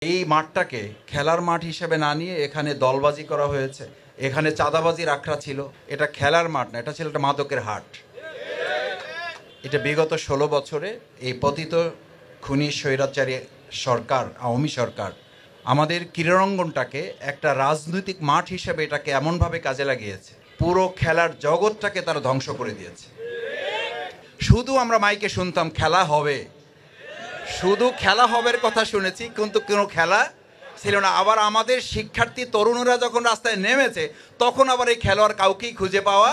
এই মাঠটাকে খেলার মাঠ হিসেবে না নিয়ে এখানে দলবাজি করা হয়েছে, এখানে চাঁদাবাজির আখড়া ছিল। এটা খেলার মাঠ না, এটা ছিল একটা মাদকের হাট। এটা বিগত 16 বছরে এই পতিত খুনি স্বৈরাচারী সরকার, আওয়ামী সরকার আমাদের ক্রীড়াঙ্গনটাকে একটা রাজনৈতিক মাঠ হিসেবে এটাকে এমনভাবে কাজে লাগিয়েছে, পুরো খেলার জগৎটাকে তারা ধ্বংস করে দিয়েছে। শুধু আমরা মাইকে শুনতাম খেলা হবে, শুধু খেলা হবের কথা শুনেছি, কিন্তু কোনো খেলা ছিল না। আবার আমাদের শিক্ষার্থী তরুণরা যখন রাস্তায় নেমেছে তখন আবার এই খেলোয়াড় কাউকেই খুঁজে পাওয়া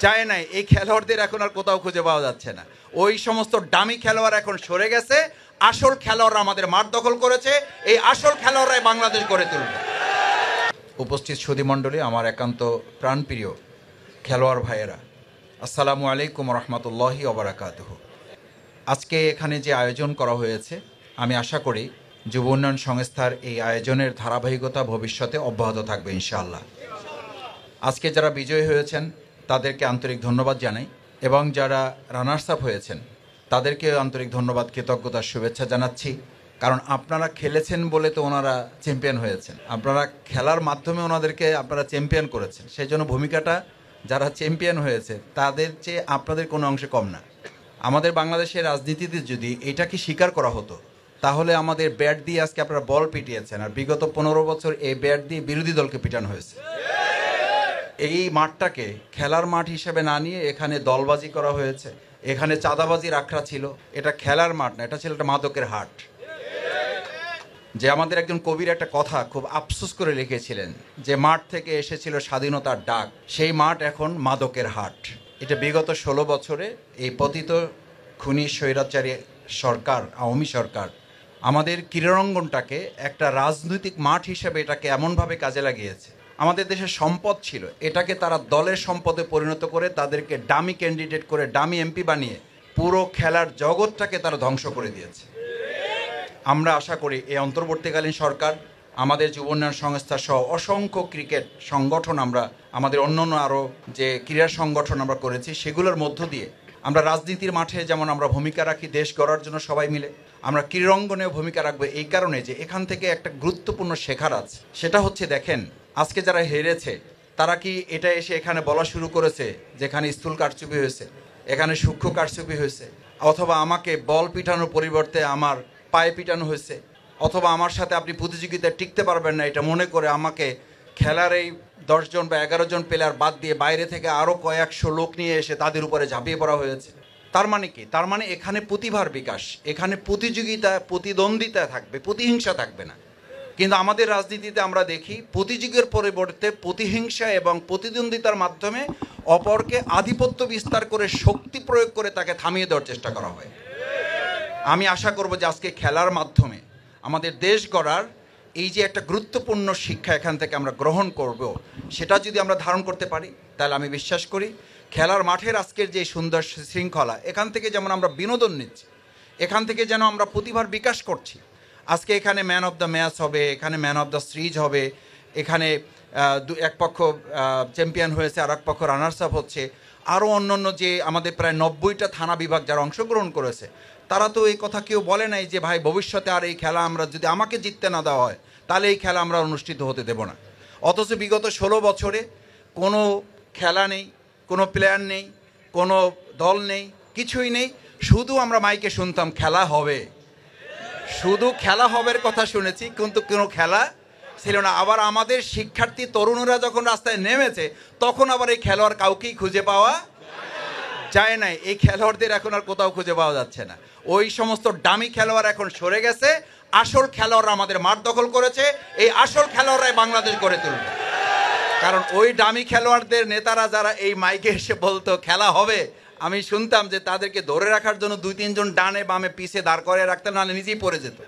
যায় নাই। এই খেলোয়াড়দের এখন আর কোথাও খুঁজে পাওয়া যাচ্ছে না। ওই সমস্ত ডামি খেলোয়াড় এখন সরে গেছে, আসল খেলোয়াড়রা আমাদের মাঠ দখল করেছে। এই আসল খেলোয়াড়রাই বাংলাদেশ গড়ে তুলবে। উপস্থিত সুধীমণ্ডলী, আমার একান্ত প্রাণপ্রিয় খেলোয়াড় ভাইয়েরা, আসসালামু আলাইকুম রহমতুল্লাহি ওয়া বারাকাতুহু। আজকে এখানে যে আয়োজন করা হয়েছে, আমি আশা করি যুব উন্নয়ন সংস্থার এই আয়োজনের ধারাবাহিকতা ভবিষ্যতে অব্যাহত থাকবে ইনশাআল্লাহ। আজকে যারা বিজয়ী হয়েছেন তাদেরকে আন্তরিক ধন্যবাদ জানাই, এবং যারা রানার্স আপ হয়েছেন তাদেরকে আন্তরিক ধন্যবাদ, কৃতজ্ঞতার শুভেচ্ছা জানাচ্ছি। কারণ আপনারা খেলেছেন বলে তো ওনারা চ্যাম্পিয়ন হয়েছেন, আপনারা খেলার মাধ্যমে ওনাদেরকে আপনারা চ্যাম্পিয়ন করেছেন। সেই জন্য ভূমিকাটা যারা চ্যাম্পিয়ন হয়েছে তাদের চেয়ে আপনাদের কোনো অংশে কম না। আমাদের বাংলাদেশের রাজনীতিতে যদি এটাকে স্বীকার করা হতো তাহলে আমাদের ব্যাট দিয়ে আজকে আপনারা বল পিটিয়েছেন, আর বিগত 15 বছর এই ব্যাট দিয়ে বিরোধী দলকে পিটানো হয়েছে। এই মাঠটাকে খেলার মাঠ হিসেবে না নিয়ে এখানে দলবাজি করা হয়েছে, এখানে চাঁদাবাজির আখড়া ছিল। এটা খেলার মাঠ না, এটা ছিল একটা মাদকের হাট। যে আমাদের একজন কবির একটা কথা খুব আফসোস করে লিখেছিলেন, যে মাঠ থেকে এসেছিল স্বাধীনতার ডাক, সেই মাঠ এখন মাদকের হাট। এটা বিগত 16 বছরে এই পতিত খুনি স্বৈরাচারী সরকার, আওয়ামী সরকার আমাদের ক্রীড়াঙ্গনটাকে একটা রাজনৈতিক মাঠ হিসেবে এটাকে এমনভাবে কাজে লাগিয়েছে। আমাদের দেশের সম্পদ ছিল, এটাকে তারা দলের সম্পদে পরিণত করে তাদেরকে ডামি ক্যান্ডিডেট করে ডামি এমপি বানিয়ে পুরো খেলার জগৎটাকে তারা ধ্বংস করে দিয়েছে। আমরা আশা করি এই অন্তর্বর্তীকালীন সরকার আমাদের যুব উন্নয়ন সংস্থা সহ অসংখ্য ক্রিকেট সংগঠন, আমরা আমাদের অন্যান্য আরও যে ক্রীড়া সংগঠন আমরা করেছি, সেগুলোর মধ্য দিয়ে আমরা রাজনীতির মাঠে যেমন আমরা ভূমিকা রাখি দেশ গড়ার জন্য সবাই মিলে, আমরা ক্রীড়াঙ্গনেও ভূমিকা রাখবো। এই কারণে যে এখান থেকে একটা গুরুত্বপূর্ণ শেখার আছে, সেটা হচ্ছে দেখেন আজকে যারা হেরেছে তারা কি এটা এসে এখানে বলা শুরু করেছে যেখানে স্থূল কারচুপি হয়েছে, এখানে সূক্ষ্ম কারচুপি হয়েছে, অথবা আমাকে বল পিটানোর পরিবর্তে আমার পায়ে পিটানো হয়েছে, অথবা আমার সাথে আপনি প্রতিযোগিতায় টিকতে পারবেন না এটা মনে করে আমাকে খেলার এই 10 জন বা 11 জন প্লেয়ার বাদ দিয়ে বাইরে থেকে আরও কয়েকশো লোক নিয়ে এসে তাদের উপরে ঝাঁপিয়ে পড়া হয়েছে। তার মানে কি? তার মানে এখানে প্রতিভার বিকাশ, এখানে প্রতিযোগিতা, প্রতিদ্বন্দ্বিতা থাকবে, প্রতিহিংসা থাকবে না। কিন্তু আমাদের রাজনীতিতে আমরা দেখি প্রতিযোগের পরিবর্তে প্রতিহিংসা এবং প্রতিদ্বন্দ্বিতার মাধ্যমে অপরকে আধিপত্য বিস্তার করে শক্তি প্রয়োগ করে তাকে থামিয়ে দেওয়ার চেষ্টা করা হয়। আমি আশা করব যে আজকে খেলার মাধ্যমে আমাদের দেশ গড়ার এই যে একটা গুরুত্বপূর্ণ শিক্ষা এখান থেকে আমরা গ্রহণ করব, সেটা যদি আমরা ধারণ করতে পারি তাহলে আমি বিশ্বাস করি খেলার মাঠের আজকের যে সুন্দর শৃঙ্খলা, এখান থেকে যেমন আমরা বিনোদন নিচ্ছি, এখান থেকে যেন আমরা প্রতিভার বিকাশ করছি। আজকে এখানে ম্যান অফ দ্য ম্যাচ হবে, এখানে ম্যান অফ দ্য সিরিজ হবে, এখানে এক পক্ষ চ্যাম্পিয়ন হয়েছে আর এক পক্ষ রানার্স আপ হচ্ছে। আরও অন্যান্য যে আমাদের প্রায় 90টা থানা বিভাগ যারা অংশগ্রহণ করেছে তারা তো এই কথা কেউ বলে নাই যে ভাই ভবিষ্যতে আর এই খেলা আমরা যদি আমাকে জিততে না দেওয়া হয় তাহলে এই খেলা আমরা অনুষ্ঠিত হতে দেব না। অথচ বিগত 16 বছরে কোনো খেলা নেই, কোনো প্লেয়ার নেই, কোনো দল নেই, কিছুই নেই। শুধু আমরা মাইকে শুনতাম খেলা হবে, শুধু খেলা হবের কথা শুনেছি, কিন্তু কোনো খেলা ছিল না। আবার আমাদের শিক্ষার্থী তরুণরা যখন রাস্তায় নেমেছে তখন আবার এই খেলোয়াড় কাউকেই খুঁজে পাওয়া যায় নাই। এই খেলোয়াড়দের এখন আর কোথাও খুঁজে পাওয়া যাচ্ছে না। ওই সমস্ত ডামি খেলোয়াড় এখন সরে গেছে, আসল খেলোয়াড়রা আমাদের মাঠ দখল করেছে। এই আসল খেলোয়াড়রাই বাংলাদেশ গড়ে তুলবে। কারণ ওই ডামি খেলোয়াড়দের নেতারা যারা এই মাইকে এসে বলতো খেলা হবে, আমি শুনতাম যে তাদেরকে ধরে রাখার জন্য 2-3 জন ডানে বামে পিছে দাঁড় করে রাখতেন, নাহলে নিজেই পড়ে যেত।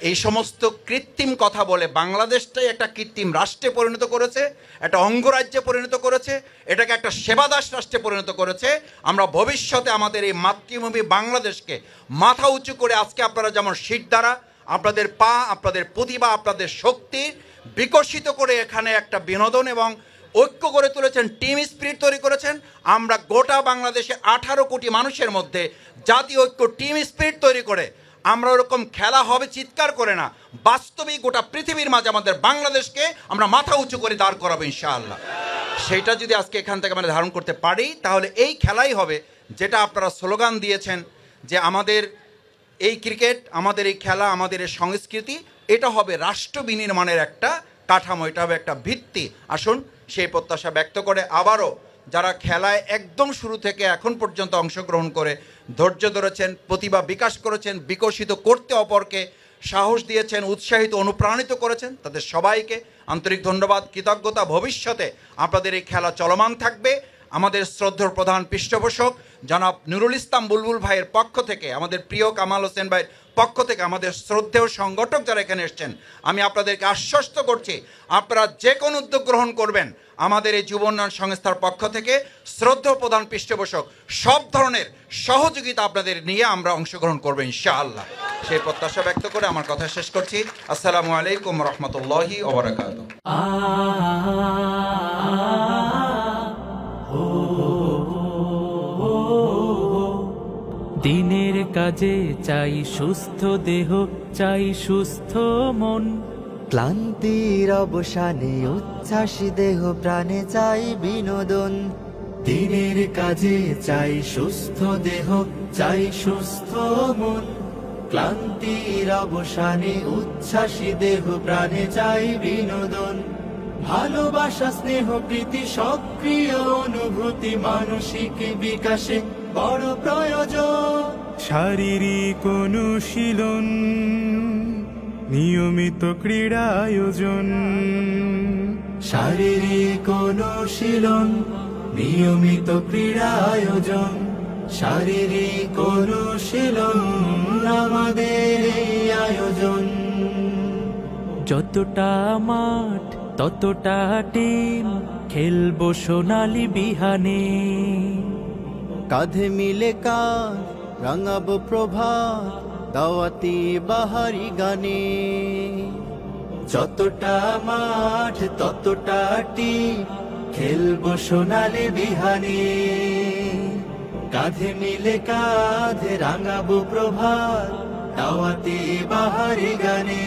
এই সমস্ত কৃত্রিম কথা বলে বাংলাদেশটাই একটা কৃত্রিম রাষ্ট্রে পরিণত করেছে, একটা অঙ্গরাজ্যে পরিণত করেছে, এটাকে একটা সেবাদাস রাষ্ট্রে পরিণত করেছে। আমরা ভবিষ্যতে আমাদের এই মাতৃভূমি বাংলাদেশকে মাথা উঁচু করে আজকে আপনারা যেমন শীত দ্বারা আপনাদের পা, আপনাদের প্রতিভা, আপনাদের শক্তি বিকশিত করে এখানে একটা বিনোদন এবং ঐক্য গড়ে তুলেছেন, টিম স্পিরিট তৈরি করেছেন। আমরা গোটা বাংলাদেশে 18 কোটি মানুষের মধ্যে জাতীয় ঐক্য, টিম স্পিরিট তৈরি করে আমরা ওরকম খেলা হবে চিৎকার করে না, বাস্তবিক গোটা পৃথিবীর মাঝে আমাদের বাংলাদেশকে আমরা মাথা উঁচু করে দাঁড় করাবো ইনশাআল্লাহ। সেইটা যদি আজকে এখান থেকে আমরা ধারণ করতে পারি, তাহলে এই খেলাই হবে যেটা আপনারা স্লোগান দিয়েছেন যে আমাদের এই ক্রিকেট, আমাদের এই খেলা, আমাদের এই সংস্কৃতি, এটা হবে রাষ্ট্র বিনির্মাণের একটা কাঠামো, এটা হবে একটা ভিত্তি। আসুন সেই প্রত্যাশা ব্যক্ত করে আবারও যারা খেলায় একদম শুরু থেকে এখন পর্যন্ত অংশগ্রহণ করে ধৈর্য ধরেছেন, প্রতিভা বিকাশ করেছেন, বিকশিত করতে অপরকে সাহস দিয়েছেন, উৎসাহিত অনুপ্রাণিত করেছেন, তাদের সবাইকে আন্তরিক ধন্যবাদ, কৃতজ্ঞতা। ভবিষ্যতে আপনাদের এই খেলা চলমান থাকবে। আমাদের শ্রদ্ধেয় প্রধান পৃষ্ঠপোষক জনাব নুরুল ইসলাম বুলবুল ভাইয়ের পক্ষ থেকে, আমাদের প্রিয় কামাল হোসেন ভাইয়ের পক্ষ থেকে, আমাদের শ্রদ্ধেয় সংগঠক যারা এখানে এসছেন, আমি আপনাদেরকে আশ্বস্ত করছি আপনারা যে কোনো উদ্যোগ গ্রহণ করবেন আমাদের এই যুব উন্নয়ন সংস্থার পক্ষ থেকে শ্রদ্ধেয় প্রধান পৃষ্ঠপোষক সব ধরনের সহযোগিতা আপনাদের নিয়ে আমরা অংশগ্রহণ করবো ইনশাআল্লাহ। সেই প্রত্যাশা ব্যক্ত করে আমার কথা শেষ করছি। আসসালামু আলাইকুম রহমতুল্লাহি ওয়া বারাকাতুহু। দিনের কাজে চাই সুস্থ দেহ, চাই সুস্থ মন, ক্লান্তির অবসানে উচ্ছ্বাসী দেহ প্রাণে চাই বিনোদন। দিনের কাজে চাই সুস্থ দেহ, চাই সুস্থ মন, ক্লান্তির অবসানে উচ্ছ্বাসী দেহ প্রাণে চাই বিনোদন। ভালোবাসা, স্নেহ, প্রীতি, সক্রিয় অনুভূতি মানসিক বিকাশে বড় প্রয়োজন। শারীরিক অনুশীলন, নিয়মিত ক্রীড়া আয়োজন। শারীরিক অনুশীলন, নিয়মিত ক্রীড়া আয়োজন। শারীরিক অনুশীলন আমাদের এই আয়োজন। যতটা মাঠ ততটা টিম, খেলবো সোনালি বিহানে। কাঁধে মিলে কাঁধ রাঙাবো প্রভাত, দাওয়াতি বাহারি গানে। যতটা মাঠ ততটা টিম, খেলবো সোনালি বিহানে। কাঁধে মিলে কাঁধ রাঙাবো প্রভাত, দাওয়াতি বাহারি গানে।